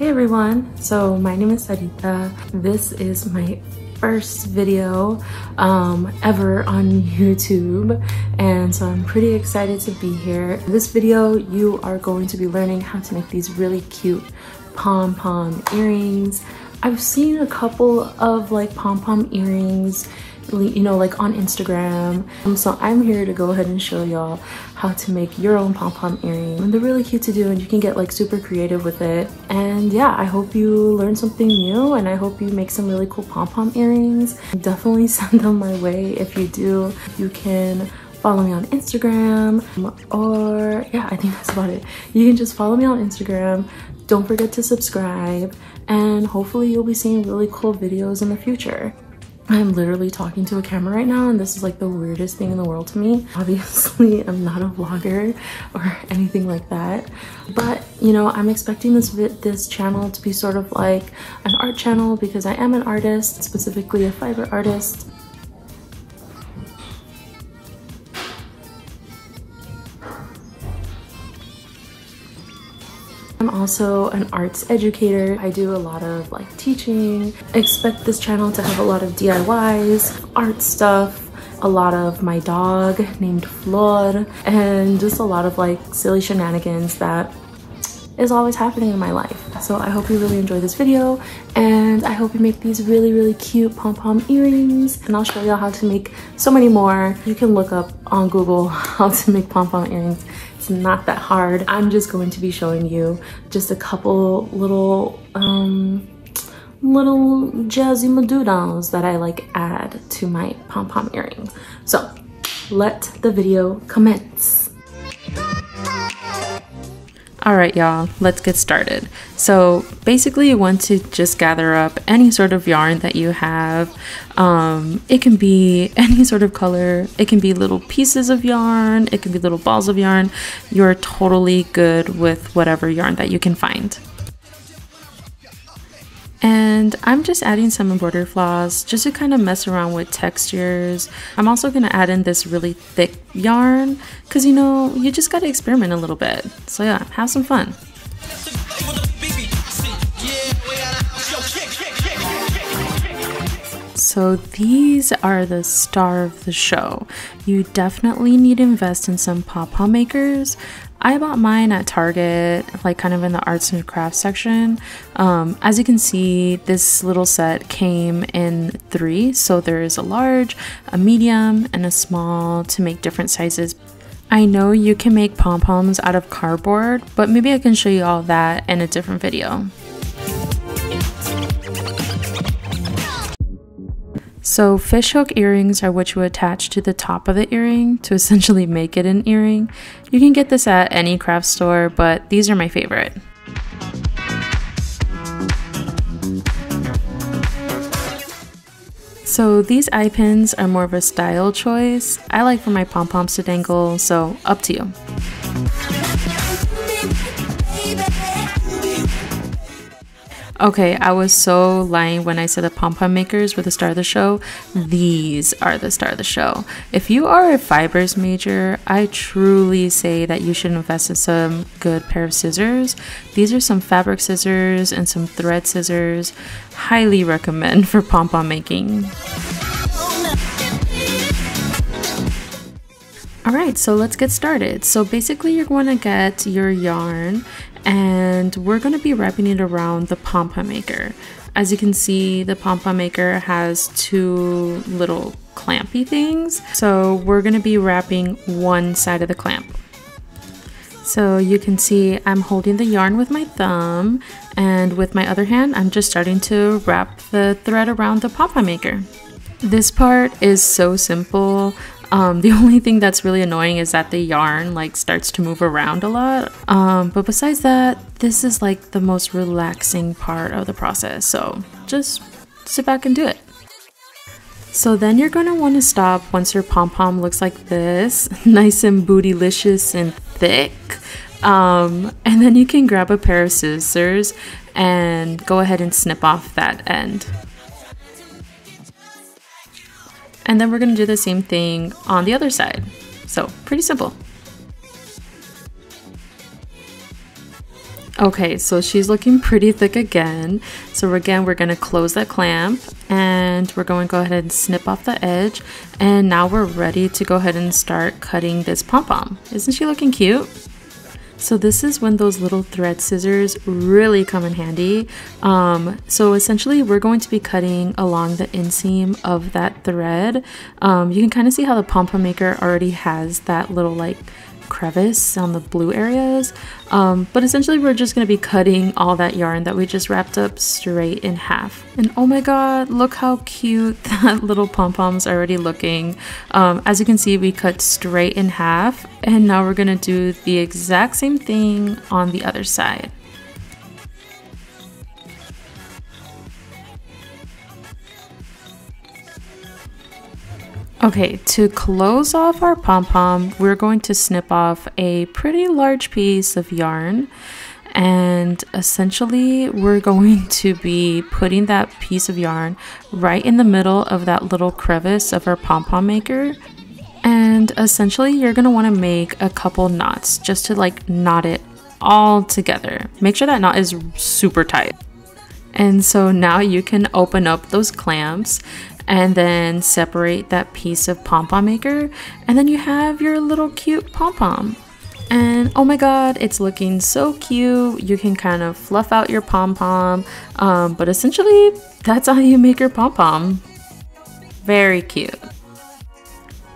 Hey everyone, so my name is Sarita. This is my first video ever on YouTube, and so I'm pretty excited to be here. In this video, you are going to be learning how to make these really cute pom-pom earrings. I've seen a couple of like pom-pom earrings, you know, like on Instagram. So I'm here to go ahead and show y'all how to make your own pom-pom earring. And they're really cute to do, and you can get like super creative with it. And yeah, I hope you learn something new, and I hope you make some really cool pom-pom earrings. Definitely send them my way. If you do, you can follow me on Instagram, or yeah, I think that's about it. You can just follow me on Instagram. Don't forget to subscribe, and hopefully you'll be seeing really cool videos in the future. I'm literally talking to a camera right now, and this is like the weirdest thing in the world to me. Obviously, I'm not a vlogger or anything like that, but you know, I'm expecting this channel to be sort of like an art channel because I am an artist, specifically a fiber artist. I'm also an arts educator. I do a lot of like teaching. Expect this channel to have a lot of DIYs, art stuff, a lot of my dog named Flor, and just a lot of like silly shenanigans that is always happening in my life. So I hope you really enjoy this video, and I hope you make these really cute pom-pom earrings, and I'll show y'all how to make so many more. You can look up on Google how to make pom-pom earrings. It's not that hard. I'm just going to be showing you just a couple little jazzy madoodles that I like add to my pom-pom earring. So let the video commence. All right, y'all, let's get started. So basically you want to just gather up any sort of yarn that you have. It can be any sort of color. It can be little pieces of yarn. It can be little balls of yarn. You're totally good with whatever yarn that you can find. And I'm just adding some embroidery floss just to kind of mess around with textures. I'm also going to add in this really thick yarn because, you know, you just got to experiment a little bit. So yeah, have some fun. So these are the star of the show. You definitely need to invest in some pom-pom makers. I bought mine at Target, like kind of in the arts and crafts section. As you can see, this little set came in 3. So there is a large, a medium, and a small to make different sizes. I know you can make pom-poms out of cardboard, but maybe I can show you all that in a different video. So fishhook earrings are what you attach to the top of the earring to essentially make it an earring. You can get this at any craft store, but these are my favorite. So these eye pins are more of a style choice. I like for my pom-poms to dangle, so up to you. Okay, I was so lying when I said the pom-pom makers were the star of the show. These are the star of the show. If you are a fibers major, I truly say that you should invest in some good pair of scissors. These are some fabric scissors and some thread scissors. Highly recommend for pom-pom making. Alright, so let's get started. So basically you're going to get your yarn, and we're going to be wrapping it around the pom-pom maker. As you can see, the pom-pom maker has 2 little clampy things. So we're going to be wrapping one side of the clamp. So you can see I'm holding the yarn with my thumb, and with my other hand, I'm just starting to wrap the thread around the pom-pom maker. This part is so simple. The only thing that's really annoying is that the yarn like starts to move around a lot. But besides that, this is like the most relaxing part of the process. So just sit back and do it. So then you're going to want to stop once your pom-pom looks like this, nice and bootylicious and thick. And then you can grab a pair of scissors and go ahead and snip off that end. And then we're going to do the same thing on the other side. So pretty simple. Okay, so she's looking pretty thick again. So again, we're gonna close that clamp and we're going to go ahead and snip off the edge. And now we're ready to go ahead and start cutting this pom-pom. Isn't she looking cute? So this is when those little thread scissors really come in handy. So essentially we're going to be cutting along the inseam of that thread. You can kind of see how the pom-pom maker already has that little like crevice on the blue areas, but essentially we're just going to be cutting all that yarn that we just wrapped up straight in half. And oh my god, look how cute that little pom-pom's already looking. As you can see, we cut straight in half, and now we're going to do the exact same thing on the other side. Okay, to close off our pom-pom, we're going to snip off a pretty large piece of yarn, and essentially we're going to be putting that piece of yarn right in the middle of that little crevice of our pom-pom maker. And essentially you're going to want to make a couple knots just to like knot it all together. Make sure that knot is super tight. And so now you can open up those clamps and then separate that piece of pom-pom maker, and then you have your little cute pom-pom. And oh my god, it's looking so cute. You can kind of fluff out your pom-pom, but essentially that's how you make your pom-pom. Very cute.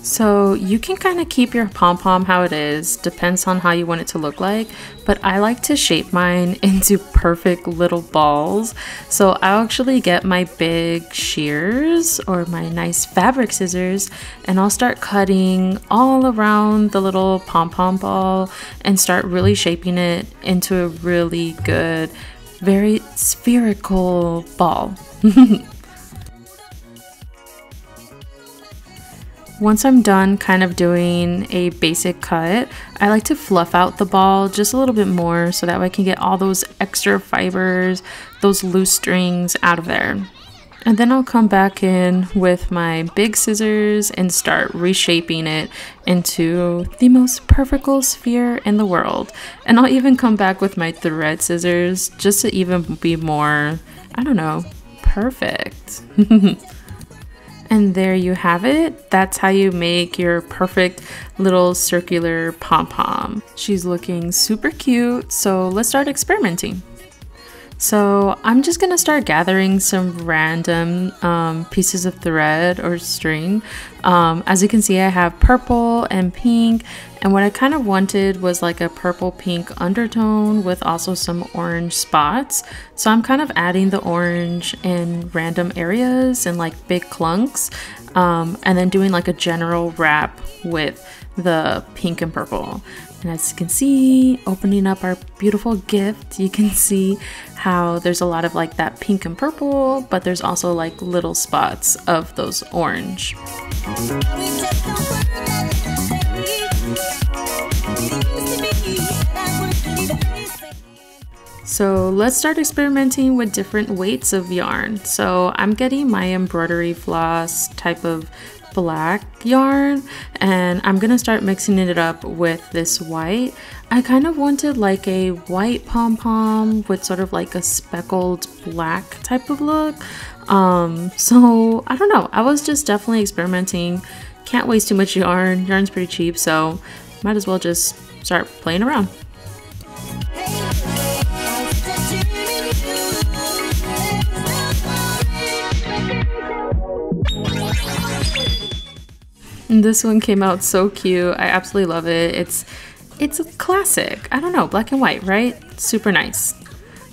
So you can kind of keep your pom-pom how it is, depends on how you want it to look like, but I like to shape mine into perfect little balls. So I'll actually get my big shears or my nice fabric scissors, and I'll start cutting all around the little pom-pom ball and start really shaping it into a really good, very spherical ball. Once I'm done kind of doing a basic cut, I like to fluff out the ball just a little bit more so that way I can get all those extra fibers, those loose strings out of there. And then I'll come back in with my big scissors and start reshaping it into the most perfect sphere in the world. And I'll even come back with my thread scissors just to even be more, I don't know, perfect. And there you have it. That's how you make your perfect little circular pom-pom. She's looking super cute, so let's start experimenting. So I'm just gonna start gathering some random pieces of thread or string. As you can see, I have purple and pink, and what I kind of wanted was like a purple pink undertone with also some orange spots. So I'm kind of adding the orange in random areas and like big clunks, and then doing like a general wrap with the pink and purple. And as you can see, opening up our beautiful gift, you can see how there's a lot of like that pink and purple, but there's also like little spots of those orange. So let's start experimenting with different weights of yarn. So I'm getting my embroidery floss type of black yarn, and I'm gonna start mixing it up with this white. I kind of wanted like a white pom-pom with sort of like a speckled black type of look. So I don't know, I was just definitely experimenting. Can't waste too much yarn. Yarn's pretty cheap, so might as well just start playing around. And this one came out so cute. I absolutely love it. It's a classic. I don't know, black and white, right? Super nice.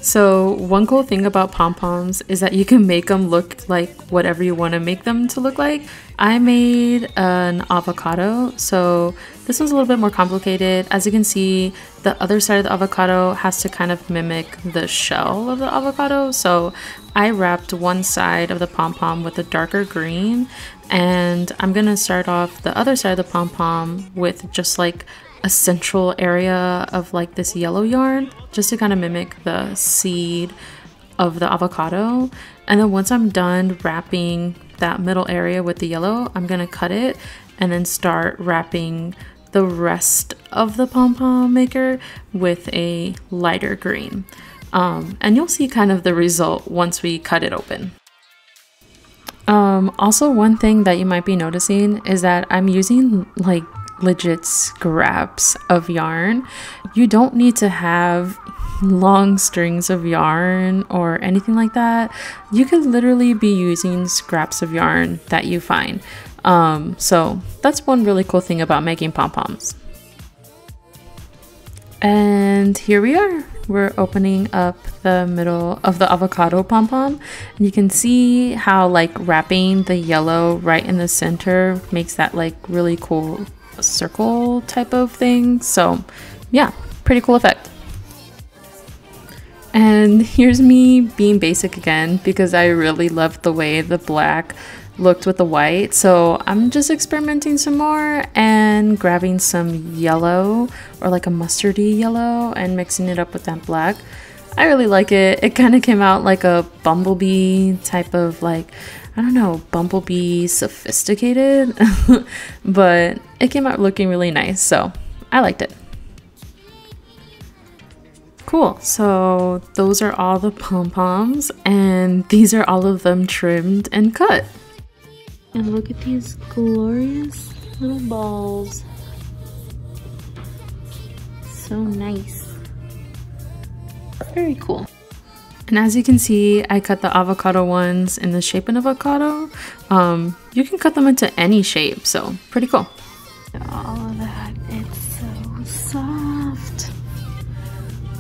So one cool thing about pom-poms is that you can make them look like whatever you want to make them to look like. I made an avocado, so this one's a little bit more complicated. As you can see, the other side of the avocado has to kind of mimic the shell of the avocado. So I wrapped one side of the pom-pom with a darker green, and I'm gonna start off the other side of the pom-pom with just like a central area of like this yellow yarn, just to kind of mimic the seed of the avocado. And then once I'm done wrapping that middle area with the yellow, I'm gonna cut it and then start wrapping the rest of the pom-pom maker with a lighter green. And you'll see kind of the result once we cut it open. Also, one thing that you might be noticing is that I'm using like legit scraps of yarn. You don't need to have long strings of yarn or anything like that. You could literally be using scraps of yarn that you find. So that's one really cool thing about making pom-poms. And here we are. We're opening up the middle of the avocado pom-pom, and you can see how like wrapping the yellow right in the center makes that like really cool circle type of thing. So yeah, pretty cool effect. And here's me being basic again because I really loved the way the black looked with the white, so I'm just experimenting some more and grabbing some yellow or like a mustardy yellow and mixing it up with that black. I really like it. It kind of came out like a bumblebee type of, like, I don't know, bumblebee sophisticated but it came out looking really nice, so I liked it. Cool, so those are all the pom-poms and these are all of them trimmed and cut. And look at these glorious little balls. So nice. Very cool. And as you can see, I cut the avocado ones in the shape of an avocado. You can cut them into any shape, so pretty cool. All of that, it's so soft.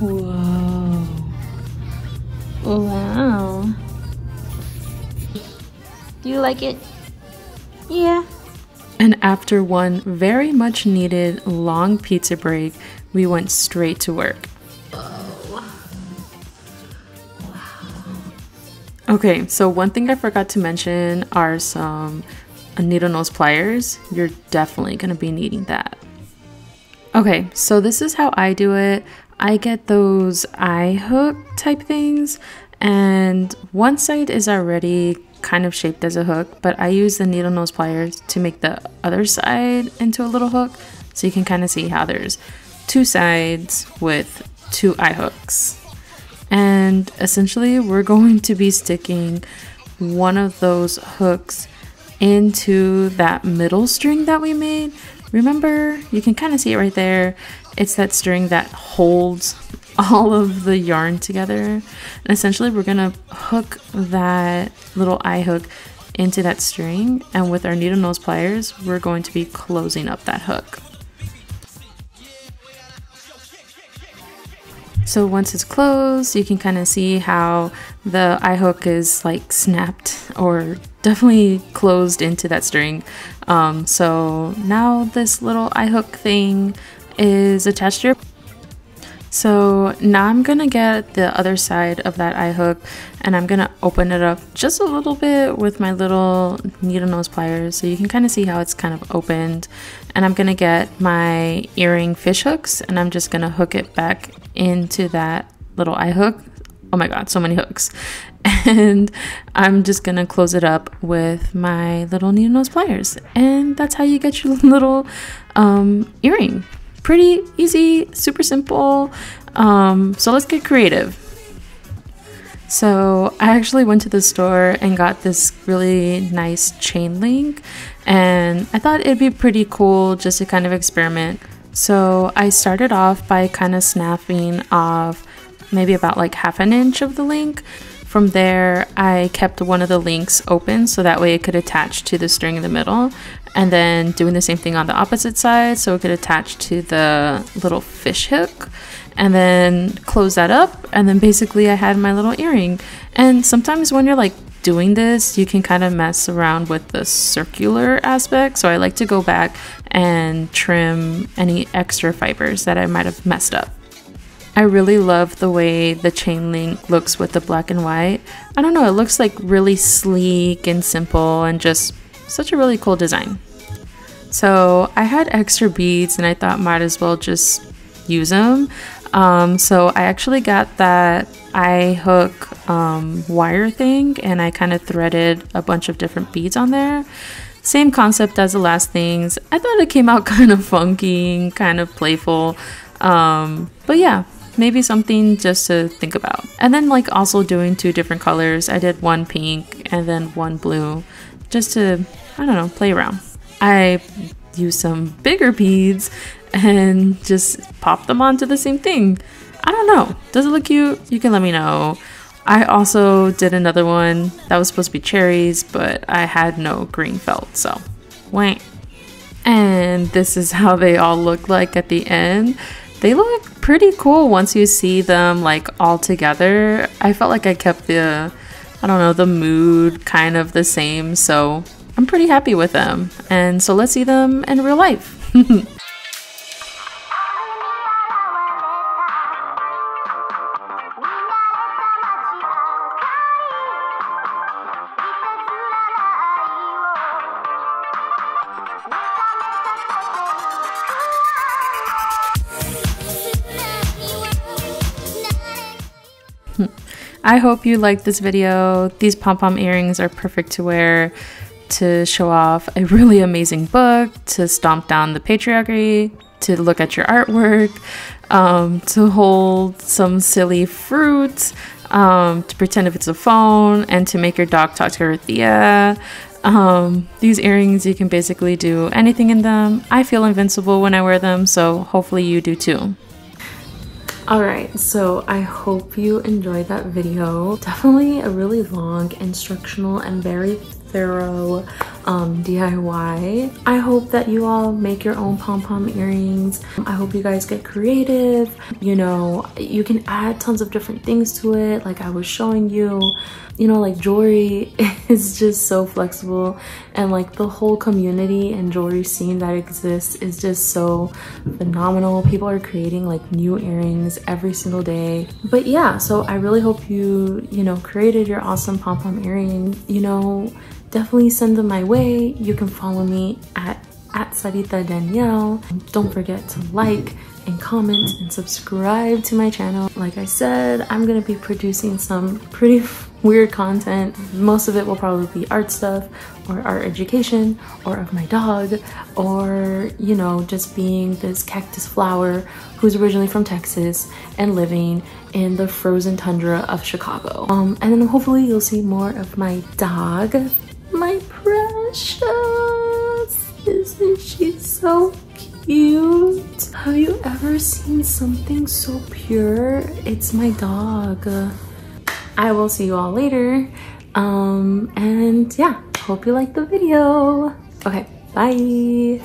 Whoa. Wow. Do you like it? Yeah. And after one very much needed long pizza break, we went straight to work. Oh. Wow. Okay, so one thing I forgot to mention are some needle nose pliers. You're definitely gonna be needing that. Okay, so this is how I do it. I get those eye hook type things, and one side is already kind of shaped as a hook, but I use the needle nose pliers to make the other side into a little hook, so you can kind of see how there's two sides with two eye hooks. And essentially we're going to be sticking one of those hooks into that middle string that we made. Remember, you can kind of see it right there. It's that string that holds all of the yarn together, and essentially we're gonna hook that little eye hook into that string, and with our needle nose pliers we're going to be closing up that hook. So once it's closed, you can kind of see how the eye hook is like snapped or definitely closed into that string. So now this little eye hook thing is attached to your. So now I'm gonna get the other side of that eye hook and I'm gonna open it up just a little bit with my little needle nose pliers, so you can kind of see how it's kind of opened. And I'm gonna get my earring fish hooks and I'm just gonna hook it back into that little eye hook. Oh my god, so many hooks. And I'm just gonna close it up with my little needle nose pliers, and that's how you get your little earring. Pretty easy, super simple. So let's get creative. So I actually went to the store and got this really nice chain link, and I thought it'd be pretty cool just to kind of experiment. So I started off by kind of snapping off maybe about like 1/2 inch of the link. From there, I kept one of the links open so that way it could attach to the string in the middle, and then doing the same thing on the opposite side so it could attach to the little fish hook, and then close that up, and then basically I had my little earring. And sometimes when you're like doing this, you can kind of mess around with the circular aspect, so I like to go back and trim any extra fibers that I might have messed up. I really love the way the chain link looks with the black and white. I don't know, it looks like really sleek and simple and just such a really cool design. So I had extra beads and I thought might as well just use them. So I actually got that eye hook wire thing and I kind of threaded a bunch of different beads on there. Same concept as the last things. I thought it came out kind of funky, kind of playful. But yeah, maybe something just to think about. And then like also doing 2 different colors. I did one pink and then one blue just to, I don't know, play around. I used some bigger beads and just pop them onto the same thing. I don't know. Does it look cute? You can let me know. I also did another one that was supposed to be cherries, but I had no green felt, so wait. And this is how they all look like at the end. They look pretty cool once you see them like all together. I felt like I kept the, I don't know, the mood kind of the same, so I'm pretty happy with them. And so let's see them in real life. I hope you liked this video. These pom-pom earrings are perfect to wear to show off a really amazing book, to stomp down the patriarchy, to look at your artwork, to hold some silly fruit, to pretend if it's a phone, and to make your dog talk to her Thea. These earrings, you can basically do anything in them. I feel invincible when I wear them, so hopefully you do too. Alright, so I hope you enjoyed that video. Definitely a really long, instructional, and very thorough DIY. I hope that you all make your own pom-pom earrings. I hope you guys get creative. You know, you can add tons of different things to it, like I was showing you. You know, like jewelry is just so flexible, and like the whole community and jewelry scene that exists is just so phenomenal. People are creating like new earrings every single day. But yeah, so I really hope you know, created your awesome pom-pom earring. You know, definitely send them my way. You can follow me at Sarita Danielle. Don't forget to like and comment and subscribe to my channel. Like I said, I'm gonna be producing some pretty weird content. Most of it will probably be art stuff or art education or of my dog, or you know, just being this cactus flower who's originally from Texas and living in the frozen tundra of Chicago. And then hopefully you'll see more of my dog, my precious. Isn't she so cute? Have you ever seen something so pure? It's my dog. I will see you all later. And yeah, hope you liked the video. Okay, bye.